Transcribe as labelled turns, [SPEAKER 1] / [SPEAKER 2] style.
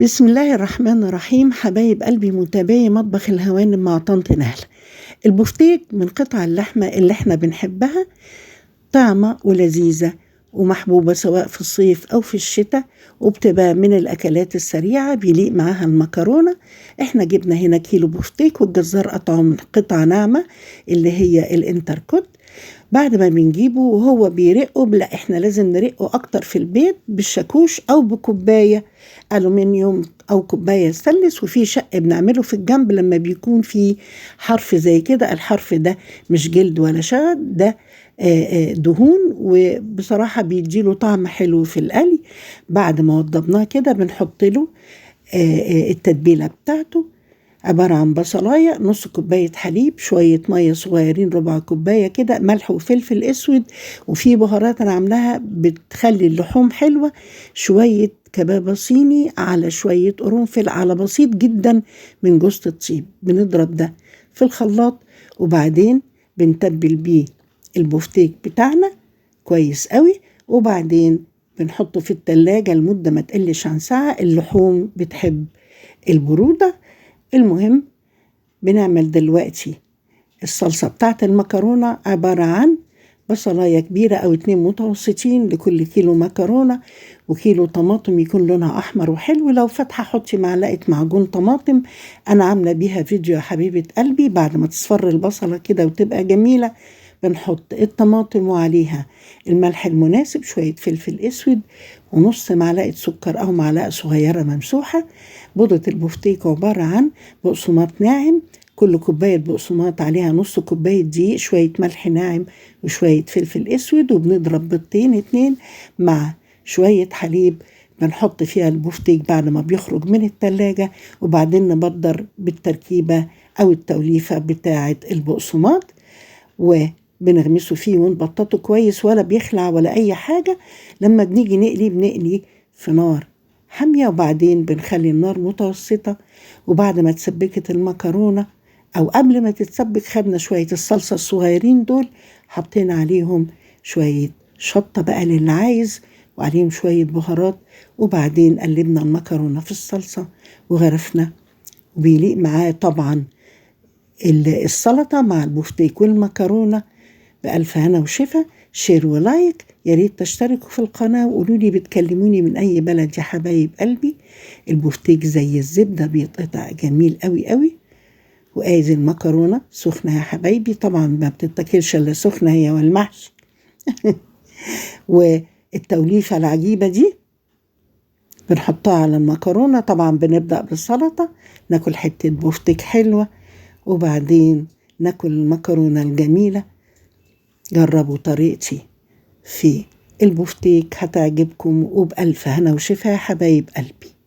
[SPEAKER 1] بسم الله الرحمن الرحيم. حبايب قلبي متابعي مطبخ الهوانم مع طنط نهلة. البفتيك من قطع اللحمة اللي احنا بنحبها، طعمة ولذيذة ومحبوبة سواء في الصيف أو في الشتاء، وبتبقى من الأكلات السريعة بيليق معاها المكرونة. احنا جبنا هنا كيلو بفتيك والجزار قطعه من قطع ناعمة اللي هي الانتركوت. بعد ما بنجيبه وهو بيرقه، لا احنا لازم نرقه اكتر في البيت بالشاكوش او بكوبايه الومنيوم او كوبايه ستانلس، وفي شق بنعمله في الجنب لما بيكون في حرف زي كده. الحرف ده مش جلد ولا شغل، ده دهون، وبصراحه بيديله طعم حلو في القلي. بعد ما وضبناه كده بنحط له التتبيله بتاعته، عبارة عن بصلاية، نص كوباية حليب، شوية مية صغيرين، ربع كوباية كده ملح وفلفل اسود، وفي بهارات انا عاملاها بتخلي اللحوم حلوة، شوية كبابة صيني على شوية قرنفل على بسيط جدا من جوز الطيب. بنضرب ده في الخلاط، وبعدين بنتبل بيه البفتيك بتاعنا كويس قوي، وبعدين بنحطه في التلاجة لمدة ما تقلش عن ساعة. اللحوم بتحب البرودة. المهم بنعمل دلوقتي الصلصة بتاعت المكرونة، عبارة عن بصلاية كبيرة أو 2 متوسطين لكل كيلو مكرونة، وكيلو طماطم يكون لونها أحمر وحلو. لو فاتحة حطي معلقة معجون طماطم، أنا عاملة بيها فيديو يا حبيبة قلبي. بعد ما تصفر البصلة كده وتبقى جميلة، بنحط الطماطم وعليها الملح المناسب، شوية فلفل اسود، ونص معلقة سكر أو معلقة صغيرة ممسوحة. بودرة البفتيك عبارة عن بقسماط ناعم، كل كوباية بقسماط عليها نص كوباية دقيق، شوية ملح ناعم وشوية فلفل اسود، وبنضرب بيضتين 2 مع شوية حليب. بنحط فيها البفتيك بعد ما بيخرج من التلاجة، وبعدين نبدر بالتركيبة أو التوليفة بتاعة البقسماط، وبنغمسه فيه ونبططه كويس، ولا بيخلع ولا أي حاجة. لما بنيجي بنقلي في نار حامية، وبعدين بنخلي النار متوسطة. وبعد ما تسبكت المكرونة أو قبل ما تتسبك، خدنا شوية الصلصة الصغيرين دول، حطينا عليهم شوية شطة بقى للي عايز، وعليهم شوية بهارات، وبعدين قلبنا المكرونة في الصلصة وغرفنا. وبيليق معاه طبعا السلطة مع البفتيك والمكرونة. بألف هنا وشفا. شير ولايك، يا ريت تشتركوا في القناة وقولوا لي بتكلموني من أي بلد يا حبايب قلبي. البفتيك زي الزبدة بيتقطع جميل قوي قوي. وآذي المكرونة سخنة يا حبايبي، طبعا ما بتتاكلش إلا سخنة هي والمحشي. والتوليفة العجيبة دي بنحطها على المكرونة. طبعا بنبدأ بالسلطة، ناكل حتة بفتيك حلوة، وبعدين ناكل المكرونة الجميلة. جربوا طريقتي في البفتيك هتعجبكم، وبألف هنا وشفا يا حبايب قلبي.